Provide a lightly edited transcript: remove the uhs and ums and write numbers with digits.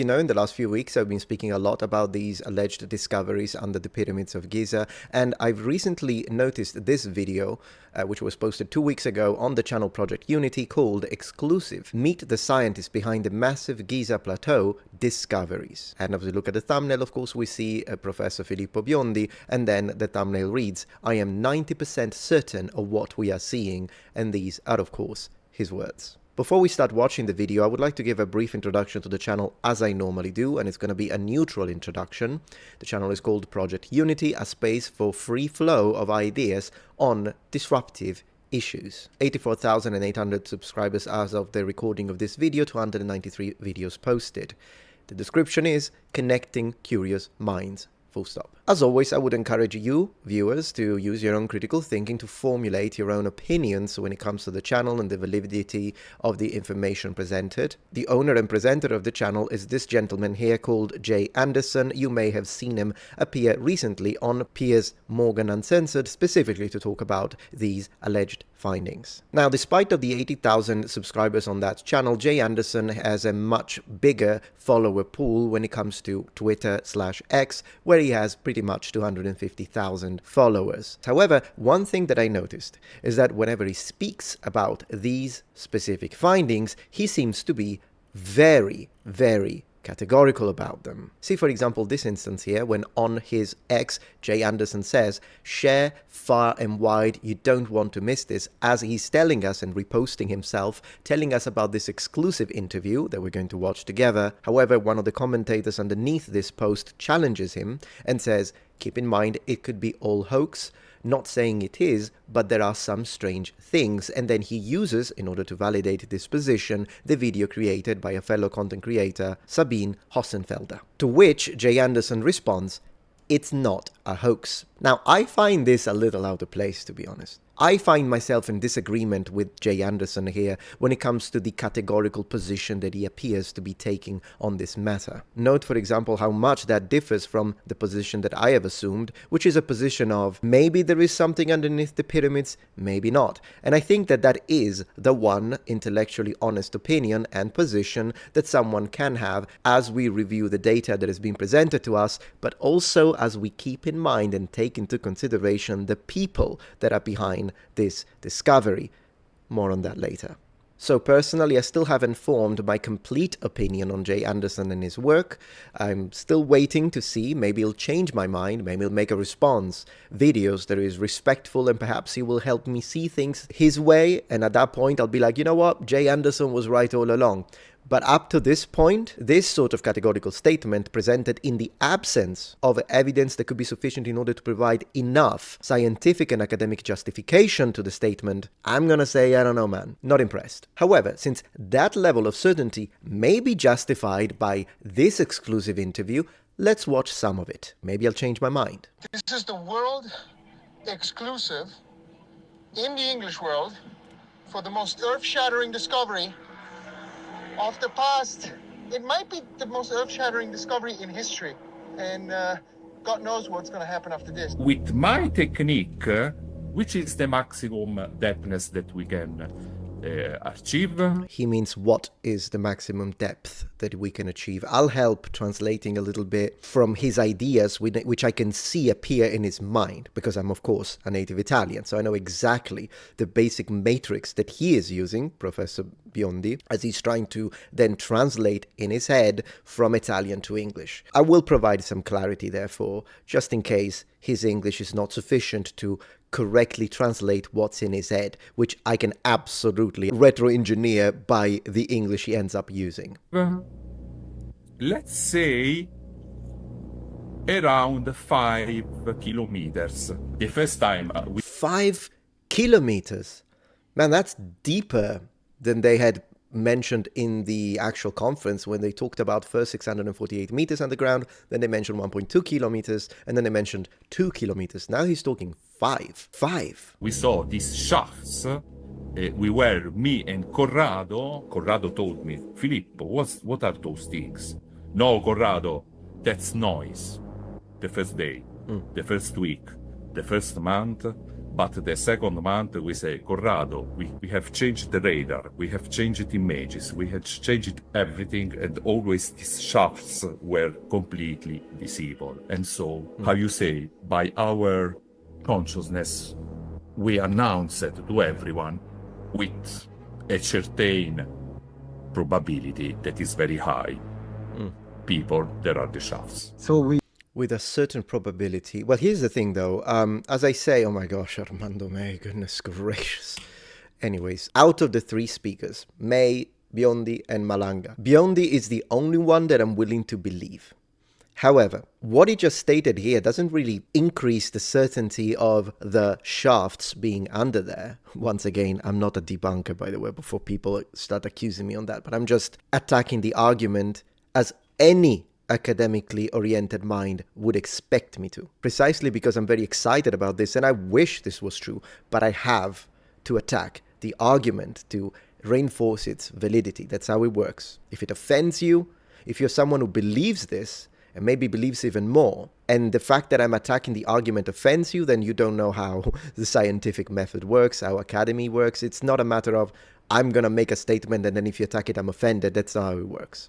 You know, in the last few weeks, I've been speaking a lot about these alleged discoveries under the pyramids of Giza, and I've recently noticed this video, which was posted 2 weeks ago on the channel Project Unity, called Exclusive: Meet the Scientists Behind the Massive Giza Plateau Discoveries. And as we look at the thumbnail, of course, we see Professor Filippo Biondi, and then the thumbnail reads, "I am 90% certain of what we are seeing," and these are, of course, his words. Before we start watching the video, I would like to give a brief introduction to the channel as I normally do, and it's going to be a neutral introduction. The channel is called Project Unity, a space for free flow of ideas on disruptive issues. 84,800 subscribers as of the recording of this video, 293 videos posted. The description is Connecting Curious Minds. Full stop. As always, I would encourage you, viewers, to use your own critical thinking to formulate your own opinions when it comes to the channel and the validity of the information presented. The owner and presenter of the channel is this gentleman here called Jay Anderson. You may have seen him appear recently on Piers Morgan Uncensored, specifically to talk about these alleged findings. Now, despite of the 80,000 subscribers on that channel, Jay Anderson has a much bigger follower pool when it comes to Twitter/X, where he has pretty much 250,000 followers. However, one thing that I noticed is that whenever he speaks about these specific findings, he seems to be very, very categorical about them. See, for example, this instance here, when on his X, Jay Anderson says, "Share far and wide, you don't want to miss this," as he's telling us and reposting himself, telling us about this exclusive interview that we're going to watch together. However, one of the commentators underneath this post challenges him and says, "Keep in mind, it could be all hoax." Not saying it is, but there are some strange things. And then he uses, in order to validate this position, the video created by a fellow content creator, Sabine Hossenfelder. To which Jay Anderson responds, "It's not a hoax." Now, I find this a little out of place, to be honest. I find myself in disagreement with Jay Anderson here when it comes to the categorical position that he appears to be taking on this matter. Note, for example, how much that differs from the position that I have assumed, which is a position of maybe there is something underneath the pyramids, maybe not. And I think that that is the one intellectually honest opinion and position that someone can have as we review the data that has been presented to us, but also as we keep in mind and take into consideration the people that are behind this discovery. More on that later. So personally, I still haven't formed my complete opinion on Jay Anderson and his work. I'm still waiting to see. Maybe he'll change my mind. Maybe he'll make a response videos that is respectful, and perhaps he will help me see things his way. And at that point, I'll be like, you know what? Jay Anderson was right all along. But up to this point, this sort of categorical statement presented in the absence of evidence that could be sufficient in order to provide enough scientific and academic justification to the statement, I'm gonna say, I don't know, man, not impressed. However, since that level of certainty may be justified by this exclusive interview, let's watch some of it. Maybe I'll change my mind. This is the world exclusive in the English world for the most earth-shattering discovery of the past. It might be the most earth-shattering discovery in history, and God knows what's going to happen after this. With my technique, which is the maximum depthness that we can achieve? He means what is the maximum depth that we can achieve. I'll help translating a little bit from his ideas, which I can see appear in his mind, because I'm, of course, a native Italian, so I know exactly the basic matrix that he is using, Professor Biondi, as he's trying to then translate in his head from Italian to English. I will provide some clarity, therefore, just in case his English is not sufficient to correctly translate what's in his head, which I can absolutely retro-engineer by the English he ends up using. Let's say around 5 kilometers. The first time 5 kilometers? Man, that's deeper than they had mentioned in the actual conference when they talked about first 648 meters underground, then they mentioned 1.2 kilometers, and then they mentioned 2 kilometers. Now he's talking 5. we saw these shafts. We were, me and Corrado told me, Filippo, what are those things? No, Corrado, that's noise. The first day, the first week, the first month, But the second month we say, Corrado, we have changed the radar, we have changed images, we have changed everything, and always these shafts were completely visible. And so, how you say, by our consciousness, we announce it to everyone with a certain probability that is very high. People, there are the shafts. With a certain probability. Well, here's the thing, though. As I say, oh my gosh, Armando May, goodness gracious. Anyways, out of the three speakers, May, Biondi, and Malanga, Biondi is the only one that I'm willing to believe. However, what he just stated here doesn't really increase the certainty of the shafts being under there. Once again, I'm not a debunker, by the way, before people start accusing me on that, but I'm just attacking the argument as any academically oriented mind would expect me to. Precisely because I'm very excited about this and I wish this was true, but I have to attack the argument to reinforce its validity. That's how it works. If it offends you, if you're someone who believes this, and maybe believes even more, and the fact that I'm attacking the argument offends you, then you don't know how the scientific method works, how academy works. It's not a matter of I'm going to make a statement and then if you attack it, I'm offended. That's not how it works.